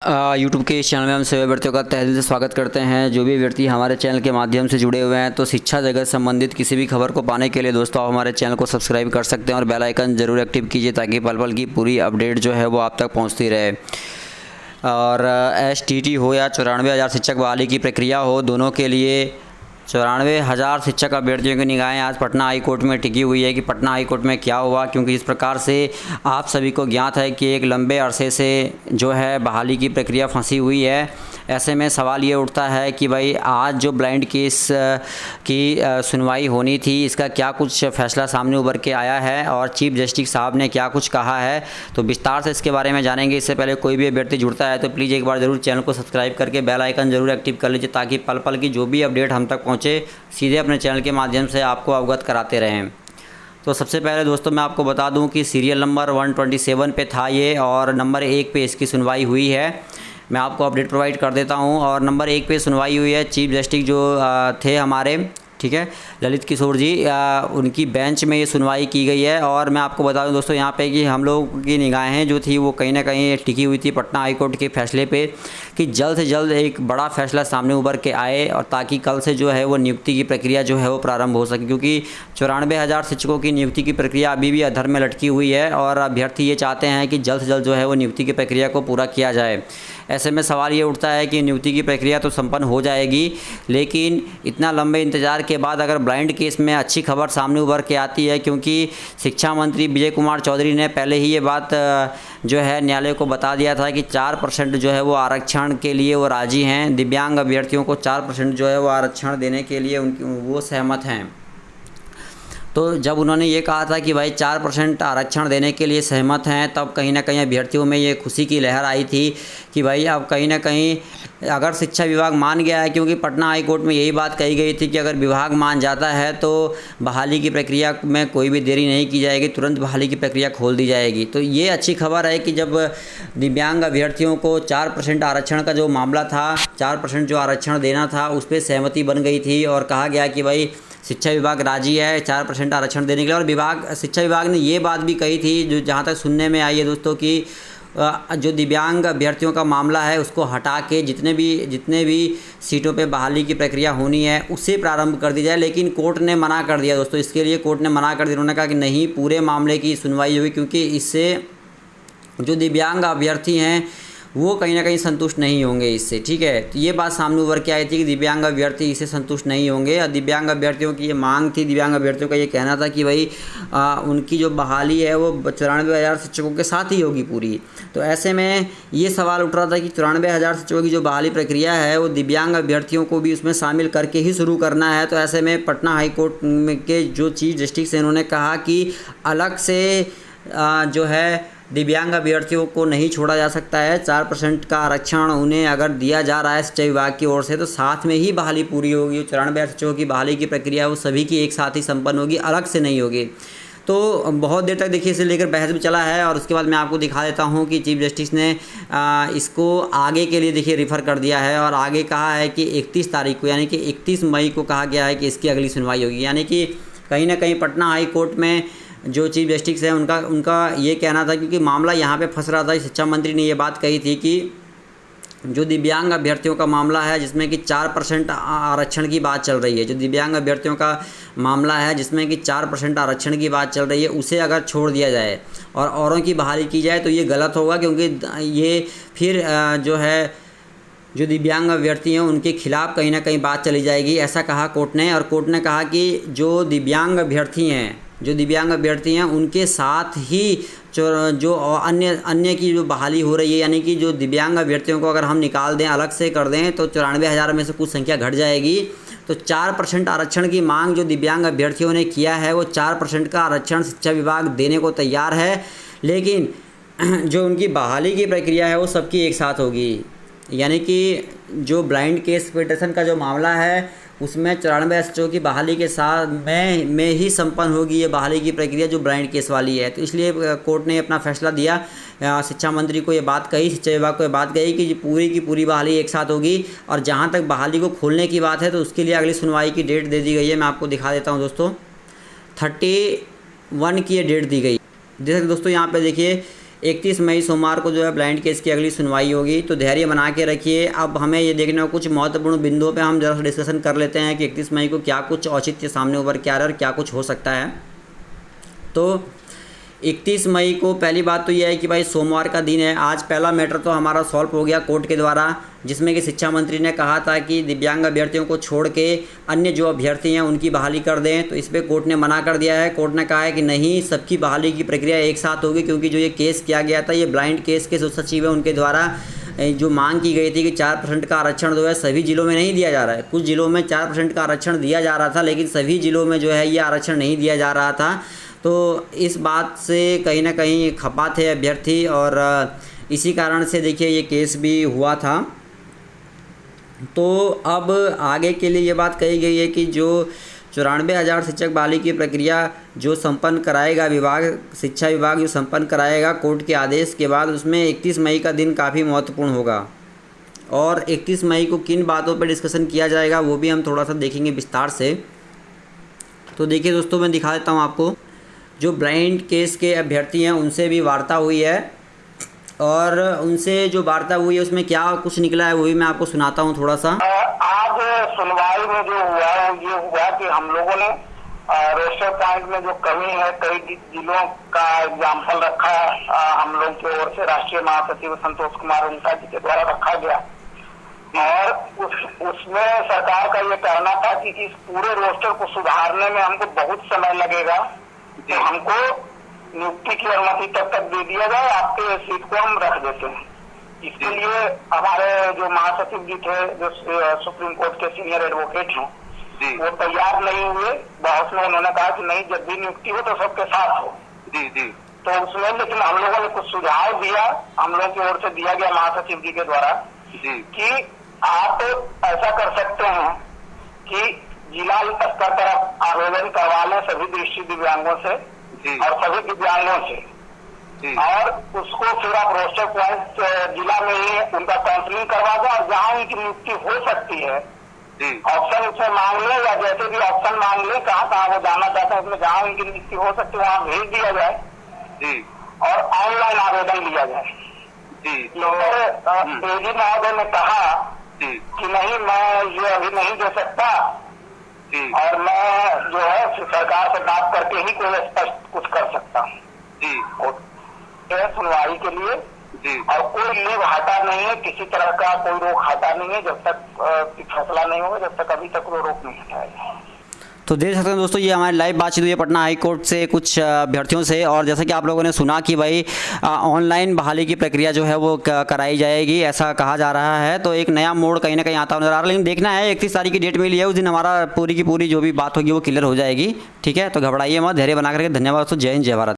YouTube के इस channel में हम सभी व्यक्तियों का तहे दिल से स्वागत करते हैं। जो भी व्यक्ति हमारे चैनल के माध्यम से जुड़े हुए हैं तो शिक्षा जगत संबंधित किसी भी खबर को पाने के लिए दोस्तों आप हमारे चैनल को सब्सक्राइब कर सकते हैं और बेल आइकन ज़रूर एक्टिव कीजिए ताकि पल पल की पूरी अपडेट जो है वो आप तक पहुंचती रहे। और STT हो या 94,000 शिक्षक बहाली की प्रक्रिया हो, दोनों के लिए 94,000 शिक्षक अभ्यर्थियों की निगाहें आज पटना हाई कोर्ट में टिकी हुई है कि पटना हाई कोर्ट में क्या हुआ, क्योंकि इस प्रकार से आप सभी को ज्ञात है कि एक लंबे अरसे से जो है बहाली की प्रक्रिया फंसी हुई है। ऐसे में सवाल ये उठता है कि भाई आज जो ब्लाइंड केस की सुनवाई होनी थी, इसका क्या कुछ फैसला सामने उभर के आया है और चीफ जस्टिस साहब ने क्या कुछ कहा है, तो विस्तार से इसके बारे में जानेंगे। इससे पहले कोई भी अभ्यर्थी जुड़ता है तो प्लीज़ एक बार ज़रूर चैनल को सब्सक्राइब करके बेल आइकन ज़रूर एक्टिव कर लीजिए ताकि पल पल की जो भी अपडेट हम तक पहुँचे सीधे अपने चैनल के माध्यम से आपको अवगत कराते रहें। तो सबसे पहले दोस्तों मैं आपको बता दूं कि सीरियल नंबर 127 पे था ये और नंबर 1 पे इसकी सुनवाई हुई है। मैं आपको अपडेट प्रोवाइड कर देता हूं। और नंबर 1 पे सुनवाई हुई है। चीफ जस्टिस जो थे हमारे, ठीक है, ललित किशोर जी, उनकी बेंच में ये सुनवाई की गई है। और मैं आपको बता दूं दोस्तों यहाँ पे कि हम लोग की निगाहें जो थी वो कहीं ना कहीं टिकी हुई थी पटना हाई कोर्ट के फैसले पे कि जल्द से जल्द एक बड़ा फैसला सामने उभर के आए और ताकि कल से जो है वो नियुक्ति की प्रक्रिया जो है वो प्रारंभ हो सके, क्योंकि 94,000 शिक्षकों की नियुक्ति की प्रक्रिया अभी भी अधर में लटकी हुई है और अभ्यर्थी ये चाहते हैं कि जल्द से जल्द जो है वो नियुक्ति की प्रक्रिया को पूरा किया जाए। ऐसे में सवाल ये उठता है कि नियुक्ति की प्रक्रिया तो संपन्न हो जाएगी, लेकिन इतना लंबे इंतजार के बाद अगर ब्लाइंड केस में अच्छी खबर सामने उभर के आती है, क्योंकि शिक्षा मंत्री विजय कुमार चौधरी ने पहले ही ये बात जो है न्यायालय को बता दिया था कि 4% जो है वो आरक्षण के लिए वो राजी हैं, दिव्यांग अभ्यर्थियों को 4% जो है वो आरक्षण देने के लिए वो सहमत हैं। तो जब उन्होंने ये कहा था कि भाई 4% आरक्षण देने के लिए सहमत हैं, तब कहीं ना कहीं अभ्यर्थियों में ये खुशी की लहर आई थी कि भाई अब कहीं ना कहीं अगर शिक्षा विभाग मान गया है, क्योंकि पटना हाई कोर्ट में यही बात कही गई थी कि अगर विभाग मान जाता है तो बहाली की प्रक्रिया में कोई भी देरी नहीं की जाएगी, तुरंत बहाली की प्रक्रिया खोल दी जाएगी। तो ये अच्छी खबर है कि जब दिव्यांग अभ्यर्थियों को 4% आरक्षण का जो मामला था, 4% जो आरक्षण देना था, उस पर सहमति बन गई थी और कहा गया कि भाई शिक्षा विभाग राजी है 4% आरक्षण देने के लिए। और शिक्षा विभाग ने ये बात भी कही थी, जो जहाँ तक सुनने में आई है दोस्तों, कि जो दिव्यांग अभ्यर्थियों का मामला है उसको हटा के जितने भी सीटों पे बहाली की प्रक्रिया होनी है उसे प्रारंभ कर दी जाए। लेकिन कोर्ट ने मना कर दिया दोस्तों, इसके लिए कोर्ट ने मना कर दिया। उन्होंने कहा कि नहीं, पूरे मामले की सुनवाई होगी, क्योंकि इससे जो दिव्यांग अभ्यर्थी हैं वो कहीं ना कहीं संतुष्ट नहीं होंगे इससे, ठीक है। तो ये बात सामने उभर के आई थी कि दिव्यांग अभ्यर्थी इससे संतुष्ट नहीं होंगे। और दिव्यांग अभ्यर्थियों की ये मांग थी, दिव्यांग अभ्यर्थियों का ये कहना था कि भाई उनकी जो बहाली है वो 94,000 शिक्षकों के साथ ही होगी पूरी। तो ऐसे में ये सवाल उठ रहा था कि 94,000 शिक्षकों की जो बहाली प्रक्रिया है वो दिव्यांग अभ्यर्थियों को भी उसमें शामिल करके ही शुरू करना है। तो ऐसे में पटना हाई कोर्ट के जो चीफ जस्टिस हैं उन्होंने कहा कि अलग से जो है दिव्यांग अभ्यर्थियों को नहीं छोड़ा जा सकता है। 4% का आरक्षण उन्हें अगर दिया जा रहा है शिक्षा विभाग की ओर से, तो साथ में ही बहाली पूरी होगी। 94,000 शिक्षकों की बहाली की प्रक्रिया वो सभी की एक साथ ही संपन्न होगी, अलग से नहीं होगी। तो बहुत देर तक देखिए इसे लेकर बहस भी चला है और उसके बाद मैं आपको दिखा देता हूँ कि चीफ जस्टिस ने इसको आगे के लिए देखिए रिफ़र कर दिया है और आगे कहा है कि 31 तारीख को, यानी कि 31 मई को कहा गया है कि इसकी अगली सुनवाई होगी। यानी कि कहीं ना कहीं पटना हाई कोर्ट में जो चीफ जस्टिस है उनका ये कहना था, क्योंकि मामला यहाँ पे फंस रहा था। शिक्षा मंत्री ने ये बात कही थी कि जो दिव्यांग अभ्यर्थियों का मामला है जिसमें कि 4% आरक्षण की बात चल रही है, जो दिव्यांग अभ्यर्थियों का मामला है जिसमें कि 4% आरक्षण की बात चल रही है, उसे अगर छोड़ दिया जाए और औरों की बहाली की जाए तो ये गलत होगा, क्योंकि ये फिर जो है जो दिव्यांग अभ्यर्थी हैं उनके खिलाफ कहीं ना कहीं बात चली जाएगी, ऐसा कहा कोर्ट ने। और कोर्ट ने कहा कि जो दिव्यांग अभ्यर्थी हैं उनके साथ ही जो अन्य की जो बहाली हो रही है, यानी कि जो दिव्यांग अभ्यर्थियों को अगर हम निकाल दें, अलग से कर दें, तो 94,000 में से कुछ संख्या घट जाएगी। तो 4% आरक्षण की मांग जो दिव्यांग अभ्यर्थियों ने किया है वो 4% का आरक्षण शिक्षा विभाग देने को तैयार है, लेकिन जो उनकी बहाली की प्रक्रिया है वो सबकी एक साथ होगी। यानी कि जो ब्लाइंड केस फेडरेशन का जो मामला है उसमें 94 शिक्षकों की बहाली के साथ में ही संपन्न होगी ये बहाली की प्रक्रिया जो ब्लाइंड केस वाली है। तो इसलिए कोर्ट ने अपना फैसला दिया, शिक्षा मंत्री को ये बात कही, शिक्षा विभाग को ये बात कही कि पूरी की पूरी बहाली एक साथ होगी। और जहाँ तक बहाली को खोलने की बात है तो उसके लिए अगली सुनवाई की डेट दे दी गई है। मैं आपको दिखा देता हूँ दोस्तों, 31 की ये डेट दी गई। जैसे दोस्तों यहाँ पे देखिए 31 मई सोमवार को जो है ब्लाइंड केस की अगली सुनवाई होगी, तो धैर्य बना के रखिए। अब हमें ये देखना है कुछ महत्वपूर्ण बिंदुओं पे हम जरा डिस्कशन कर लेते हैं कि 31 मई को क्या कुछ औचित्य सामने उभर के आ रहा है और क्या कुछ हो सकता है। तो 31 मई को पहली बात तो यह है कि भाई सोमवार का दिन है। आज पहला मैटर तो हमारा सॉल्व हो गया कोर्ट के द्वारा, जिसमें कि शिक्षा मंत्री ने कहा था कि दिव्यांग अभ्यर्थियों को छोड़ के अन्य जो अभ्यर्थी हैं उनकी बहाली कर दें। तो इस पर कोर्ट ने मना कर दिया है। कोर्ट ने कहा है कि नहीं, सबकी बहाली की प्रक्रिया एक साथ होगी, क्योंकि जो ये केस किया गया था, ये ब्लाइंड केस के जो सचिव है उनके द्वारा जो मांग की गई थी कि 4% का आरक्षण जो है सभी ज़िलों में नहीं दिया जा रहा है। कुछ ज़िलों में 4% का आरक्षण दिया जा रहा था, लेकिन सभी ज़िलों में जो है ये आरक्षण नहीं दिया जा रहा था। तो इस बात से कहीं ना कहीं खपा थे अभ्यर्थी, और इसी कारण से देखिए ये केस भी हुआ था। तो अब आगे के लिए ये बात कही गई है कि जो 94,000 शिक्षक बहाली की प्रक्रिया जो संपन्न कराएगा विभाग, शिक्षा विभाग जो संपन्न कराएगा कोर्ट के आदेश के बाद, उसमें 31 मई का दिन काफ़ी महत्वपूर्ण होगा। और 31 मई को किन बातों पर डिस्कशन किया जाएगा वो भी हम थोड़ा सा देखेंगे विस्तार से। तो देखिए दोस्तों, मैं दिखा देता हूँ आपको। जो ब्लाइंड केस के अभ्यर्थी हैं उनसे भी वार्ता हुई है, और उनसे जो वार्ता हुई है उसमें क्या कुछ निकला है वो भी मैं आपको सुनाता हूँ थोड़ा सा। आज सुनवाई में जो हुआ है ये हुआ कि हम लोगों ने रोस्टर पॉइंट में जो कमी है, कई जिलों का एग्जाम्पल रखा हम लोग की ओर से राष्ट्रीय महासचिव संतोष कुमार उनका जी के द्वारा रखा गया, और उसमें सरकार का ये कहना था कि इस पूरे रोस्टर को सुधारने में हमको बहुत समय लगेगा, तो हमको नियुक्ति की अनुमति तब तक दे दिया जाए, आपके सीट को हम रख देते हैं। इसके लिए हमारे जो महासचिव जी थे, जो सुप्रीम कोर्ट के सीनियर एडवोकेट हैं, वो तैयार नहीं हुए। बहस में उन्होंने कहा कि नहीं, जब भी नियुक्ति हो तो सबके साथ हो। तो उसमें लेकिन हम लोगों ने कुछ सुझाव दिया, हम लोगों की ओर से दिया गया महासचिव जी के द्वारा, कि आप ऐसा कर सकते हैं कि जिला स्तर पर आवेदन करवा लें सभी दृष्टि दिव्यांगों से और सभी दिव्यांगों से, और उसको फिर आप रोस्टर पॉइंट जिला में ही उनका काउंसलिंग करवा दें, और जहाँ उनकी नियुक्ति हो सकती है ऑप्शन उसमें मांग ले, या जैसे भी ऑप्शन मांग ले, कहाँ वो जाना चाहते हैं उसमें जहाँ उनकी नियुक्ति हो सकती है वहाँ भेज दिया जाए, और ऑनलाइन आवेदन लिया जाए। एजी महोदय ने कहा कि नहीं, मैं ये अभी नहीं दे सकता, और मैं जो है सरकार से बात करके ही कोई स्पष्ट कुछ कर सकता हूँ सुनवाई के लिए। और कोई लीव हटा नहीं है, किसी तरह का कोई रोक हटा नहीं है, जब तक फैसला नहीं होगा, जब तक अभी तक वो रोक नहीं हटाएगा। तो देख सकते हैं दोस्तों, ये हमारी लाइव बातचीत हुई है पटना हाई कोर्ट से कुछ अभ्यर्थियों से, और जैसा कि आप लोगों ने सुना कि भाई ऑनलाइन बहाली की प्रक्रिया जो है वो कराई जाएगी, ऐसा कहा जा रहा है। तो एक नया मोड़ कहीं ना कहीं आता नजर आ रहा है, लेकिन देखना है 31 तारीख की डेट मिली है, उस दिन हमारा पूरी की पूरी जो भी बात होगी वो क्लियर हो जाएगी। ठीक है, तो घबराइए मत, धैर्य बना करके। धन्यवाद दोस्तों, जय हिंद, जय भारत।